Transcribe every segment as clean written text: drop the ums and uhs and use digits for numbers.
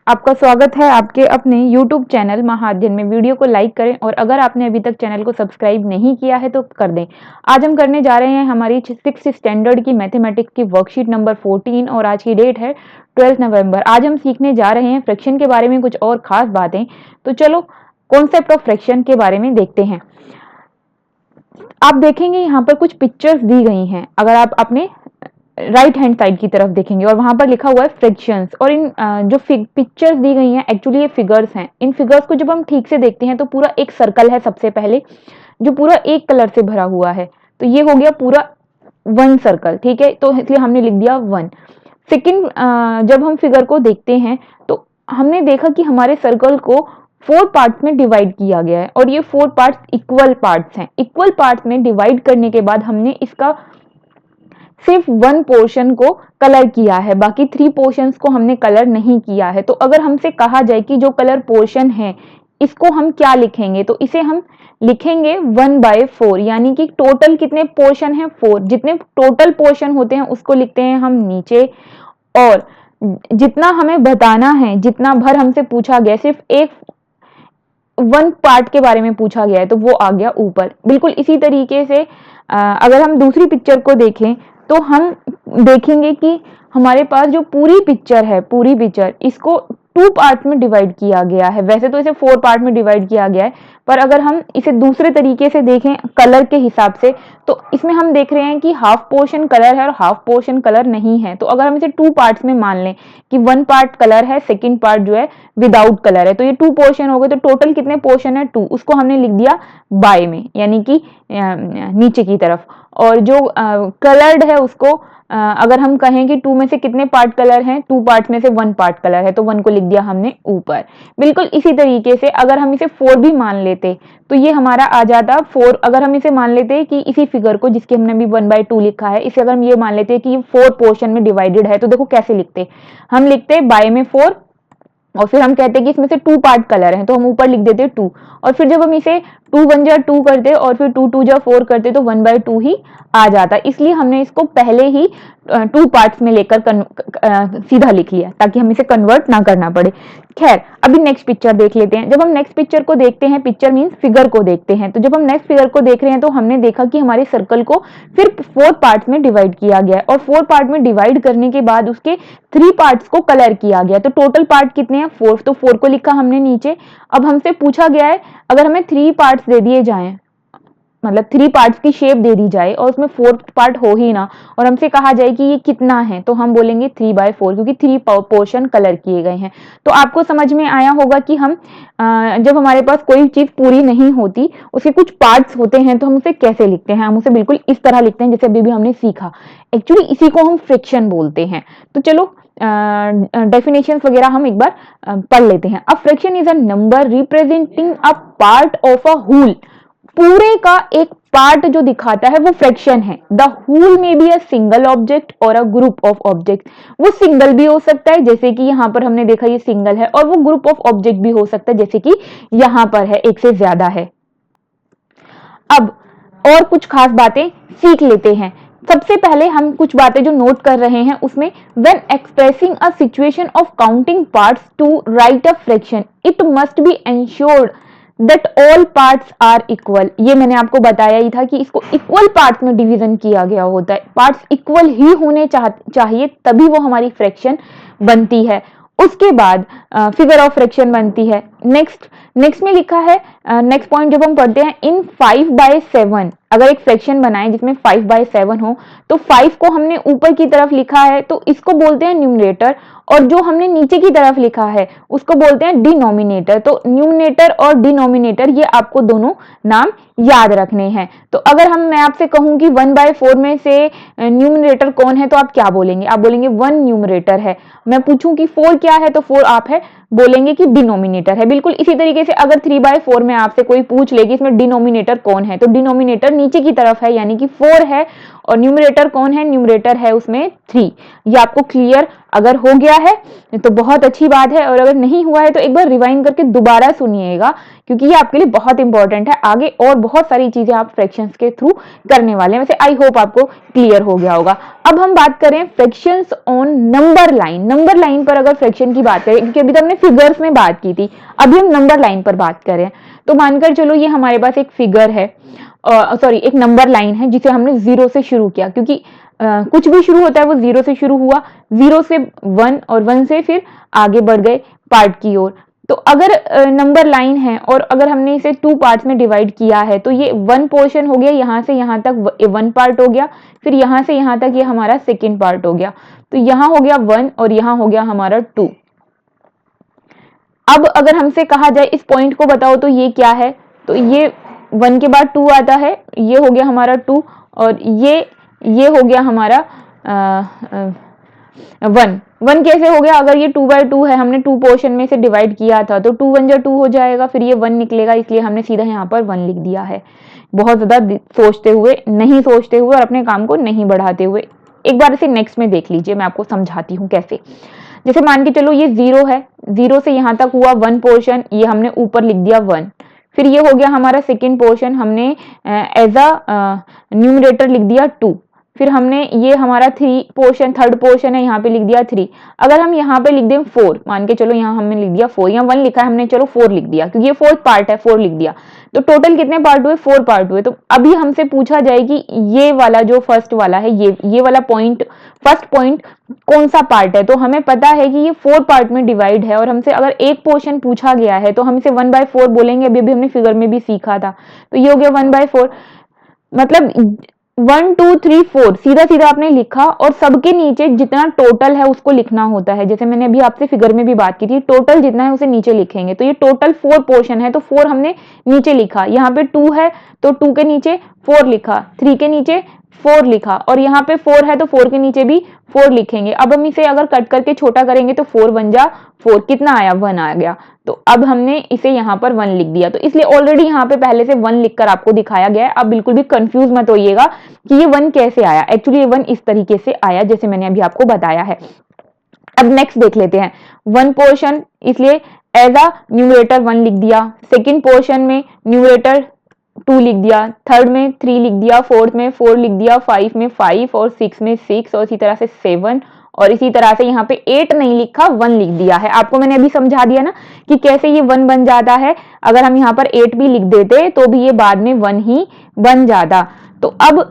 आपका स्वागत है आपके अपने YouTube चैनल महाअध्ययन में। वीडियो को लाइक करें और अगर आपने अभी तक चैनल को सब्सक्राइब नहीं किया है तो कर दें। आज हम करने जा रहे हैं हमारी 6th स्टैंडर्ड की मैथमेटिक्स की वर्कशीट नंबर 14 और आज की डेट है 12 नवंबर। आज हम सीखने जा रहे हैं फ्रैक्शन के बारे में कुछ और खास बातें। तो चलो कॉन्सेप्ट ऑफ फ्रैक्शन के बारे में देखते हैं। आप देखेंगे यहाँ पर कुछ पिक्चर्स दी गई हैं। अगर आप अपने राइट हैंड साइड की तरफ देखेंगे और वहां पर लिखा हुआ है फ्रैक्शंस, और इन जो पिक्चर्स दी गई हैं एक्चुअली ये फिगर्स हैं। इन फिगर्स को जब हम ठीक से देखते हैं तो पूरा एक सर्कल है सबसे पहले, जो पूरा एक कलर से भरा हुआ है। तो ये हो गया पूरा वन सर्कल, ठीक है, तो इसलिए हमने लिख दिया वन। सेकेंड, जब हम फिगर को देखते हैं तो हमने देखा कि हमारे सर्कल को 4 पार्ट्स में डिवाइड किया गया है और ये 4 पार्ट्स इक्वल पार्ट्स हैं। इक्वल पार्ट्स में डिवाइड करने के बाद हमने इसका सिर्फ 1 पोर्शन को कलर किया है, बाकी 3 पोर्शंस को हमने कलर नहीं किया है। तो अगर हमसे कहा जाए कि जो कलर पोर्शन है इसको हम क्या लिखेंगे, तो इसे हम लिखेंगे 1/4, यानी कि टोटल कितने पोर्शन है 4। जितने टोटल पोर्शन होते हैं उसको लिखते हैं हम नीचे, और जितना हमें बताना है, जितना भर हमसे पूछा गया, सिर्फ एक 1 पार्ट के बारे में पूछा गया है तो वो आ गया ऊपर। बिल्कुल इसी तरीके से अगर हम दूसरी पिक्चर को देखें तो हम देखेंगे कि हमारे पास जो पूरी पिक्चर है, पूरी पिक्चर इसको 2 पार्ट में डिवाइड किया गया है। वैसे तो इसे 4 पार्ट में डिवाइड किया गया है, पर अगर हम इसे दूसरे तरीके से देखें कलर के हिसाब से, तो इसमें हम देख रहे हैं कि हाफ पोर्शन कलर है और हाफ पोर्शन कलर नहीं है। तो अगर हम इसे 2 पार्ट्स में मान लें कि 1 पार्ट कलर है, सेकेंड पार्ट जो है विदाउट कलर है, तो ये 2 पोर्शन हो गए। तो टोटल कितने पोर्शन है 2, उसको हमने लिख दिया बाय में, यानी कि नीचे की तरफ। और जो कलर्ड है उसको अगर हम कहें कि 2 में से कितने पार्ट कलर हैं, 2 पार्ट्स में से 1 पार्ट कलर है, तो 1 को लिख दिया हमने ऊपर। बिल्कुल इसी तरीके से अगर हम इसे 4 भी मान लेते तो ये हमारा आ जाता 4। अगर हम इसे मान लेते कि इसी फिगर को जिसके हमने भी 1/2 लिखा है, इसे अगर हम ये मान लेते कि ये 4 पोर्शन में डिवाइडेड है, तो देखो कैसे लिखते, हम लिखते बाय में 4 और फिर हम कहते हैं कि इसमें से 2 पार्ट कलर हैं, तो हम ऊपर लिख देते 2। और फिर जब हम इसे 2 1 जा 2 करते और फिर 2 2 जा 4 करते तो 1/2 ही आ जाता। इसलिए हमने इसको पहले ही 2 पार्ट्स में लेकर सीधा लिख लिया ताकि हम इसे कन्वर्ट ना करना पड़े। खैर, अभी नेक्स्ट पिक्चर देख लेते हैं। जब हम नेक्स्ट पिक्चर को देखते हैं, पिक्चर मीन्स फिगर को देखते हैं, तो जब हम नेक्स्ट फिगर को देख रहे हैं तो हमने देखा कि हमारे सर्कल को फिर 4 पार्ट्स में डिवाइड किया गया है और 4 पार्ट में डिवाइड करने के बाद उसके 3 पार्ट्स को कलर किया गया। तो टोटल पार्ट कितने हैं 4, तो 4 को लिखा हमने नीचे। अब हमसे पूछा गया है अगर हमें 3 पार्ट्स दे दिए जाएं, मतलब 3 पार्ट्स की शेप दे दी जाए और उसमें 4 पार्ट हो ही ना, और हमसे कहा जाए कि ये कितना है, तो हम बोलेंगे 3/4, क्योंकि 3 पोर्शन कलर किए गए हैं। तो आपको समझ में आया होगा कि हम जब हमारे पास कोई चीज पूरी नहीं होती, उसके कुछ पार्ट्स होते हैं, तो हम उसे कैसे लिखते हैं। हम उसे बिल्कुल इस तरह लिखते हैं जैसे अभी भी हमने सीखा। एक्चुअली इसी को हम फ्रैक्शन बोलते हैं। तो चलो डेफिनेशन वगैरह हम एक बार पढ़ लेते हैं। A fraction is a number representing a part of a whole. पूरे का एक पार्ट जो दिखाता है वो फ्रैक्शन है। द होल में बी अ सिंगल ऑब्जेक्ट और अ ग्रुप ऑफ ऑब्जेक्ट। वो सिंगल भी हो सकता है, जैसे कि यहाँ पर हमने देखा ये सिंगल है, और वो ग्रुप ऑफ ऑब्जेक्ट भी हो सकता है, जैसे कि यहाँ पर है, एक से ज्यादा है। अब और कुछ खास बातें सीख लेते हैं। सबसे पहले हम कुछ बातें जो नोट कर रहे हैं उसमें, when expressing a situation of counting parts to write a fraction it must be ensured that all parts are equal. ये मैंने आपको बताया ही था कि इसको इक्वल पार्ट्स में डिवीजन किया गया होता है। पार्ट्स इक्वल ही होने चाहिए तभी वो हमारी फ्रैक्शन बनती है। उसके बाद फिगर ऑफ फ्रैक्शन बनती है। नेक्स्ट में लिखा है, नेक्स्ट पॉइंट जब हम पढ़ते हैं, इन 5/7 अगर एक फ्रैक्शन बनाए जिसमें 5/7 हो, तो 5 को हमने ऊपर की तरफ लिखा है तो इसको बोलते हैं न्यूमरेटर, और जो हमने नीचे की तरफ लिखा है उसको बोलते हैं डिनोमिनेटर। तो न्यूमरेटर और डिनोमिनेटर ये आपको दोनों नाम याद रखने हैं। तो अगर मैं आपसे कहूं कि 1/4 में से न्यूमरेटर कौन है, तो आप क्या बोलेंगे? आप बोलेंगे 1 न्यूमरेटर है। मैं पूछूं कि 4 क्या है, तो 4 आप है बोलेंगे कि डिनोमिनेटर है। बिल्कुल इसी तरीके से अगर 3/4 में आपसे कोई पूछ ले कि इसमें डिनोमिनेटर कौन है, तो डिनोमिनेटर नीचे की तरफ है यानी कि 4 है, और न्यूमरेटर कौन है, न्यूमरेटर है उसमें 3। ये आपको क्लियर अगर हो गया है तो बहुत अच्छी बात है, और अगर नहीं हुआ है तो एक बार रिवाइंड करके दोबारा सुनिएगा, क्योंकि ये आपके लिए बहुत इंपॉर्टेंट है। आगे और बहुत सारी चीजें आप फ्रैक्शंस के थ्रू करने वाले हैं। वैसे आई होप आपको क्लियर हो गया होगा। अब हम बात करें fractions on number line. Number line पर अगर फ्रैक्शन की बात करें, क्योंकि अभी तो हमने फिगर्स में बात की थी, अभी हम नंबर लाइन पर बात करें, तो मानकर चलो ये हमारे पास एक फिगर है, सॉरी एक नंबर लाइन है जिसे हमने 0 से शुरू किया, क्योंकि कुछ भी शुरू होता है वो 0 से शुरू हुआ, 0 से 1 और 1 से फिर आगे बढ़ गए पार्ट की ओर। तो अगर नंबर लाइन है और अगर हमने इसे 2 पार्ट्स में डिवाइड किया है, तो ये 1 पोर्शन हो गया, यहां से यहां तक 1 पार्ट हो गया, फिर यहां से यहां तक ये हमारा सेकेंड पार्ट हो गया। तो यहां हो गया 1 और यहां हो गया हमारा 2। अब अगर हमसे कहा जाए इस पॉइंट को बताओ तो ये क्या है, तो ये 1 के बाद 2 आता है, ये हो गया हमारा 2, और ये हो गया हमारा 1। 1 कैसे हो गया, अगर ये 2/2 है, हमने 2 पोर्शन में से डिवाइड किया था, तो 2 1 2 हो जाएगा, फिर ये 1 निकलेगा, इसलिए हमने सीधा यहाँ पर 1 लिख दिया है। बहुत ज्यादा सोचते हुए, नहीं सोचते हुए और अपने काम को नहीं बढ़ाते हुए। एक बार इसे नेक्स्ट में देख लीजिए, मैं आपको समझाती हूँ कैसे। जैसे मान के चलो ये 0 है, 0 से यहाँ तक हुआ 1 पोर्शन, ये हमने ऊपर लिख दिया 1। फिर ये हो गया हमारा सेकेंड पोर्शन, हमने एज अ न्यूमरेटर लिख दिया 2। फिर हमने ये हमारा 3 पोर्शन, थर्ड पोर्शन है, यहाँ पे लिख दिया 3। अगर हम यहाँ पे लिख दें 4, मान के चलो यहाँ हमने लिख दिया 4, यहाँ 1 लिखा है हमने, चलो 4 लिख दिया, क्योंकि ये 4th पार्ट है, 4 लिख दिया। तो टोटल कितने पार्ट हुए, 4 पार्ट हुए। तो अभी हमसे पूछा जाए कि ये वाला जो फर्स्ट वाला है, ये वाला पॉइंट, फर्स्ट पॉइंट कौन सा पार्ट है, तो हमें पता है कि ये 4 पार्ट में डिवाइड है, और हमसे अगर एक पोर्शन पूछा गया है तो हम इसे 1/4 बोलेंगे। अभी हमने फिगर में भी सीखा था, तो ये हो गया 1/4। मतलब 1 2 3 4 सीधा सीधा आपने लिखा, और सबके नीचे जितना टोटल है उसको लिखना होता है। जैसे मैंने अभी आपसे फिगर में भी बात की थी, टोटल जितना है उसे नीचे लिखेंगे। तो ये टोटल 4 पोर्शन है, तो 4 हमने नीचे लिखा। यहाँ पे 2 है तो 2 के नीचे 4 लिखा, 3 के नीचे 4 लिखा, और यहाँ पे 4 है तो 4 के नीचे भी 4 लिखेंगे। अब हम इसे अगर कट करके छोटा करेंगे तो 4 1 जा 4, कितना आया, 1 आ गया। तो अब हमने इसे यहाँ पर 1 लिख दिया, तो इसलिए ऑलरेडी यहाँ पे पहले से 1 लिखकर आपको दिखाया गया है। अब बिल्कुल भी कंफ्यूज मत होइएगा कि ये 1 कैसे आया। एक्चुअली ये 1 इस तरीके से आया जैसे मैंने अभी आपको बताया है। अब नेक्स्ट देख लेते हैं। 1 पोर्शन, इसलिए एज अ न्यूमरेटर 1 लिख दिया, सेकेंड पोर्शन में न्यूमरेटर 2 लिख दिया, थर्ड में 3 लिख दिया, फोर्थ में 4 लिख दिया, 5 में 5 और 6 में 6 और इसी तरह से 7, और इसी तरह से यहाँ पे 8 नहीं लिखा, 1 लिख दिया है। आपको मैंने अभी समझा दिया ना कि कैसे ये 1 बन जाता है। अगर हम यहाँ पर 8 भी लिख देते तो भी ये बाद में 1 ही बन जाता। तो अब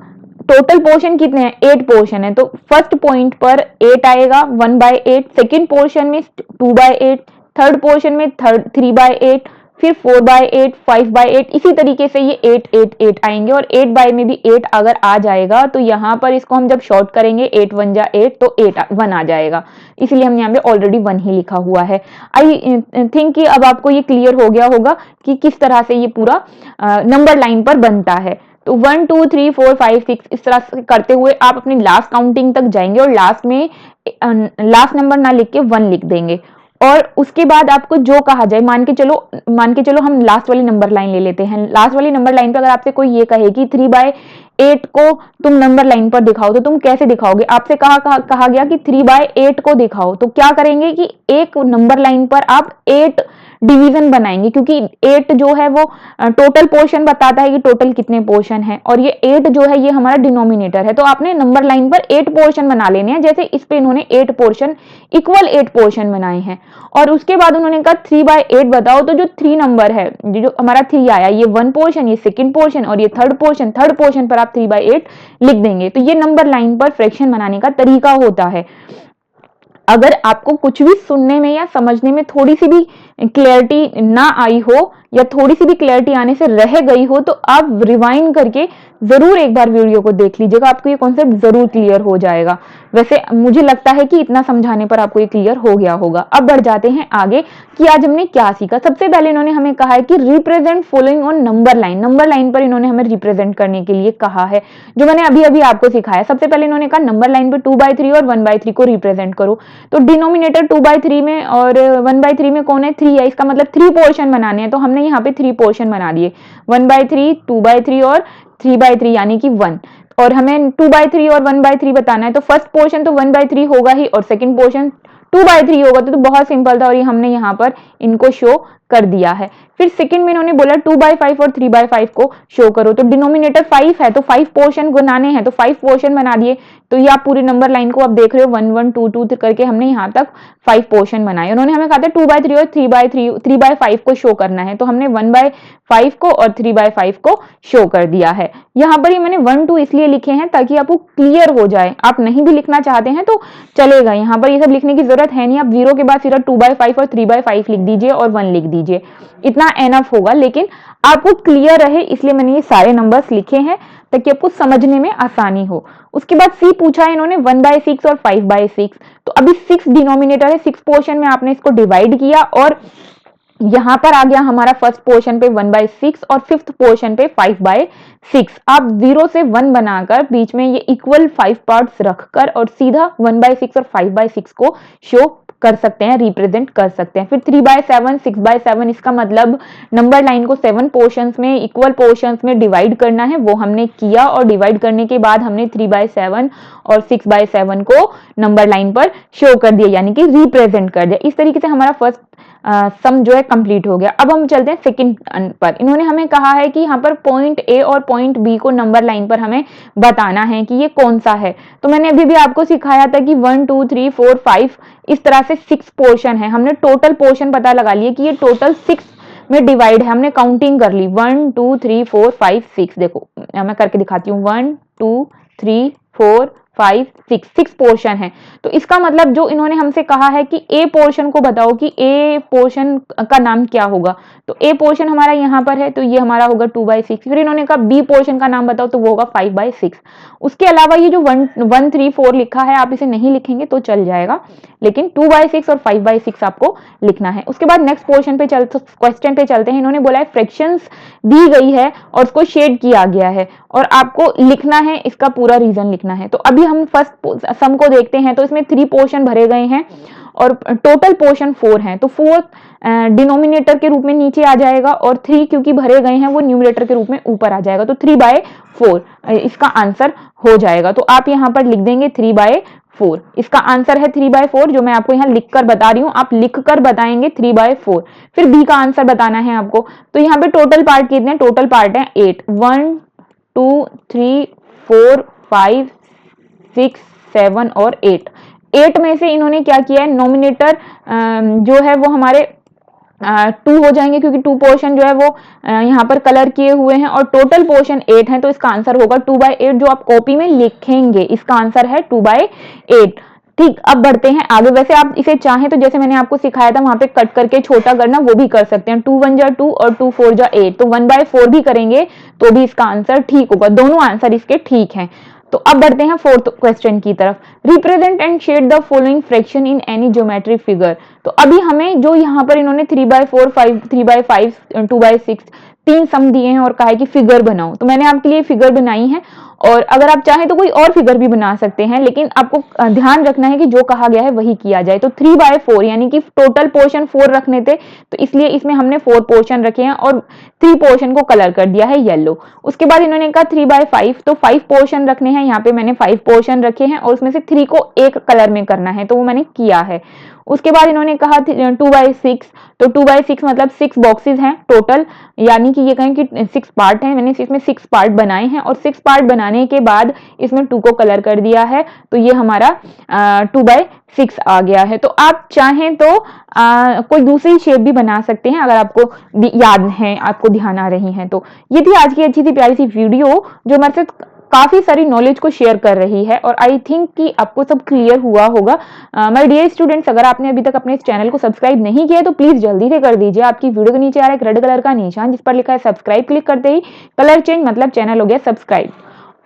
टोटल पोर्शन कितने हैं, 8 पोर्शन है, तो फर्स्ट पॉइंट पर 8 आएगा, 1/8, सेकेंड पोर्शन में 2/8, थर्ड पोर्शन में 3/8, फिर 4/8, 5/8, इसी तरीके से ये 8 8 8 आएंगे, और 8 बाय में भी 8 अगर आ जाएगा तो यहाँ पर इसको हम जब शॉर्ट करेंगे 8 1 जा 8, तो 1 आ जाएगा। इसलिए हम यहाँ पे ऑलरेडी 1 ही लिखा हुआ है। आई थिंक कि अब आपको ये क्लियर हो गया होगा कि किस तरह से ये पूरा नंबर लाइन पर बनता है। तो 1 2 3 4 5 6 इस तरह से करते हुए आप अपनी लास्ट काउंटिंग तक जाएंगे, और लास्ट में लास्ट नंबर ना लिख के 1 लिख देंगे। और उसके बाद आपको जो कहा जाए, मान के चलो हम लास्ट वाली नंबर लाइन ले लेते हैं। लास्ट वाली नंबर लाइन पे अगर आपसे कोई ये कहे कि 3/8 को तुम नंबर लाइन पर दिखाओ, तो तुम कैसे दिखाओगे। आपसे कहा गया कि 3/8 को दिखाओ, तो क्या करेंगे कि एक नंबर लाइन पर आप 8 डिवीजन बनाएंगे, क्योंकि 8 जो है वो टोटल पोर्शन बताता है कि टोटल कितने पोर्शन है, और ये 8 जो है ये हमारा डिनोमिनेटर है। तो आपने नंबर लाइन पर 8 पोर्शन बना लेने हैं। जैसे इस पे इन्होंने 8 पोर्शन इक्वल 8 पोर्शन बनाए हैं, और उसके बाद उन्होंने कहा 3/8 बताओ। तो जो 3 नंबर है, जो हमारा 3 आया, ये 1 पोर्शन, ये सेकेंड पोर्शन और ये थर्ड पोर्शन पर आप 3/8 लिख देंगे। तो ये नंबर लाइन पर फ्रैक्शन बनाने का तरीका होता है। अगर आपको कुछ भी सुनने में या समझने में थोड़ी सी भी क्लैरिटी ना आई हो, या थोड़ी सी भी क्लैरिटी आने से रह गई हो, तो आप रिवाइंड करके जरूर एक बार वीडियो को देख लीजिएगा, आपको ये कॉन्सेप्ट जरूर क्लियर हो जाएगा। वैसे मुझे लगता है कि इतना समझाने पर आपको ये क्लियर हो गया होगा। अब बढ़ जाते हैं आगे कि आज हमने क्या सीखा। सबसे पहले इन्होंने हमें कहा है कि represent following on number line. Number line पर इन्होंने हमें रिप्रेजेंट करने के लिए कहा है, जो मैंने अभी अभी आपको सिखाया। सबसे पहले इन्होंने कहा नंबर लाइन पर 2/3 और 1/3 को रिप्रेजेंट करो। तो डिनोमिनेटर 2/3 में और 1/3 में कौन है, 3 है। इसका मतलब 3 पोर्शन बनाने हैं, तो हमने यहाँ पे 3 पोर्शन बना दिए, 1/3, 2/3 और 3/3 यानी कि 1। और हमें 2/3 और 1/3 बताना है, तो फर्स्ट पोर्शन तो 1/3 होगा ही और सेकंड पोर्शन 2/3 होगा। तो बहुत सिंपल था और ये हमने यहाँ पर इनको शो कर दिया है। फिर सेकंड में इन्होंने बोला 2/5 और 3/5 को शो करो, तो डिनोमिनेटर 5 है तो 5 पोर्शन बनाने हैं, तो 5 पोर्शन बना दिए। तो ये आप पूरी नंबर लाइन को आप देख रहे हो 1 1 2 2 करके हमने यहाँ तक 5 पोर्शन बनाए। उन्होंने हमें कहा था 2/3 और 3/5 को शो करना है, तो हमने 1/5 को और 3/5 को शो कर दिया है। यहाँ पर ही मैंने 1 2 इसलिए लिखे हैं ताकि आपको क्लियर हो जाए। आप नहीं भी लिखना चाहते हैं तो चलेगा, यहाँ पर ये सब लिखने की जरूरत है नहीं। आप 0 के बाद सीधा 2/5 और 3/5 लिख दीजिए और 1 लिख दीजिए, इतना एनफ होगा। लेकिन आपको क्लियर रहे इसलिए मैंने ये सारे नंबर्स लिखे हैं ताकि आपको समझने में आसानी हो। उसके बाद सी पूछा है इन्होंने 1/6 और 5/6। तो अभी 6 डिनोमिनेटर है, 6 पोर्शन में आपने इसको डिवाइड किया और यहां पर आ गया हमारा फर्स्ट पोर्शन पे 1/6 और फिफ्थ पोर्शन पे 5/6। आप 0 से 1 बनाकर बीच में ये इक्वल 5 पार्ट्स रखकर और सीधा 1/6 और 5/6 को शो कर सकते हैं, रिप्रेजेंट कर सकते हैं। फिर 3/7 6/7, इसका मतलब नंबर लाइन को 7 पोर्शंस में इक्वल पोर्शंस में डिवाइड करना है, वो हमने किया और डिवाइड करने के बाद हमने 3/7 और 6/7 को नंबर लाइन पर शो कर दिया, यानी कि रिप्रेजेंट कर दिया। इस तरीके से हमारा फर्स्ट सम जो है कंप्लीट हो गया। अब हम चलते हैं सेकंड पर। इन्होंने हमें कहा है कि यहाँ पर पॉइंट ए और पॉइंट बी को नंबर लाइन पर हमें बताना है कि ये कौन सा है। तो मैंने अभी भी आपको सिखाया था कि 1 2 3 4 5 इस तरह से 6 पोर्शन है। हमने टोटल पोर्शन पता लगा लिए कि ये टोटल 6 में डिवाइड है, हमने काउंटिंग कर ली 1 2 3 4 5 6। देखो मैं करके दिखाती हूँ 1 2 3 4 5 6 पोर्शन है। तो इसका मतलब जो इन्होंने हमसे कहा है कि ए पोर्शन को बताओ कि ए पोर्शन का नाम क्या होगा। तो ए पोर्शन हमारा यहाँ पर है तो ये हमारा होगा 2/6। फिर इन्होंने कहा बी पोर्शन का नाम बताओ तो वो होगा 5/6। उसके अलावा ये जो 1 3 4 लिखा है आप इसे नहीं लिखेंगे तो चल जाएगा, लेकिन 2/6 और 5/6 आपको लिखना है। उसके बाद नेक्स्ट पोर्शन पे क्वेश्चन पे चलते हैं। इन्होंने बोला है फ्रैक्शंस दी गई है और उसको शेड किया गया है और आपको लिखना है, इसका पूरा रीजन लिखना है। तो अभी हम फर्स्ट सम को देखते हैं। तो इसमें 3 पोर्शन भरे गए हैं और टोटल पोर्शन 4 हैं, तो 4 डिनोमिनेटर के रूप में नीचे आ जाएगा और 3 क्योंकि भरे गए हैं वो न्यूमरेटर के रूप में ऊपर आ जाएगा। तो 3/4 इसका आंसर हो जाएगा। तो आप यहाँ पर लिख देंगे 3/4। इसका आंसर है 3/4, जो मैं आपको यहाँ लिखकर बता रही हूँ, आप लिखकर बताएंगे 3/4। फिर बी का आंसर बताना है आपको। तो यहाँ पे टोटल पार्ट कितने, टोटल पार्ट है 8, 1 2 3 4 5 6 7 और 8 में से इन्होंने क्या किया है, नॉमिनेटर जो है वो हमारे 2 हो जाएंगे क्योंकि 2 पोर्शन जो है वो यहाँ पर कलर किए हुए हैं और टोटल पोर्शन 8 है, तो इसका आंसर होगा 2/8, जो आप कॉपी में लिखेंगे। इसका आंसर है 2/8। ठीक, अब बढ़ते हैं आगे। वैसे आप इसे चाहें तो जैसे मैंने आपको सिखाया था वहां पे कट करके छोटा करना, वो भी कर सकते हैं। 2 1 जा 2 और 2 4 जा 8, तो 1/4 भी करेंगे तो भी इसका आंसर ठीक होगा। दोनों आंसर इसके ठीक हैं। तो अब बढ़ते हैं फोर्थ क्वेश्चन की तरफ। Represent and shade the following fraction in any geometric figure. तो अभी हमें जो यहाँ पर इन्होंने 3/4 3/5 2/6 3 सम दिए हैं और कहा है कि फिगर बनाओ, तो मैंने आपके लिए फिगर बनाई है। और अगर आप चाहें तो कोई और फिगर भी बना सकते हैं, लेकिन आपको ध्यान रखना है कि जो कहा गया है वही किया जाए। तो 3/4 यानी कि टोटल पोर्शन 4 रखने थे, तो इसलिए इसमें हमने 4 पोर्शन रखे हैं और 3 पोर्शन को कलर कर दिया है येलो। उसके बाद इन्होंने कहा 3/5, तो 5 पोर्शन रखने हैं, यहाँ पे मैंने 5 पोर्शन रखे हैं और उसमें से 3 को एक कलर में करना है, तो वो मैंने किया है। उसके बाद इन्होंने कहा 2/6, तो 2/6 मतलब 6 बॉक्सेस हैं टोटल, यानी कि ये कहें कि 6 पार्ट हैं। मैंने इसमें 6 पार्ट बनाए हैं और 6 पार्ट बनाने के बाद इसमें 2 को कलर कर दिया है, तो ये हमारा 2/6 आ गया है। तो आप चाहें तो कोई दूसरी शेप भी बना सकते हैं अगर आपको याद है, आपको ध्यान आ रही है। तो ये थी आज की अच्छी सी प्यारी सी वीडियो जो मेरे साथ काफी सारी नॉलेज को शेयर कर रही है और आई थिंक कि आपको सब क्लियर हुआ होगा। माय डियर स्टूडेंट्स, अगर आपने अभी तक अपने इस चैनल को सब्सक्राइब नहीं किया है तो प्लीज जल्दी से कर दीजिए। आपकी वीडियो के नीचे आ रहा है एक रेड कलर का निशान जिस पर लिखा है सब्सक्राइब, क्लिक करते ही कलर चेंज मतलब चैनल हो गया सब्सक्राइब।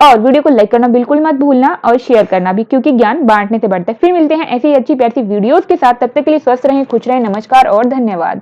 और वीडियो को लाइक करना बिल्कुल मत भूलना और शेयर करना भी, क्योंकि ज्ञान बांटने से बढ़ता है। फिर मिलते हैं ऐसी अच्छी प्यारी वीडियोस के साथ, तब तक के लिए स्वस्थ रहें, खुश रहें, नमस्कार और धन्यवाद।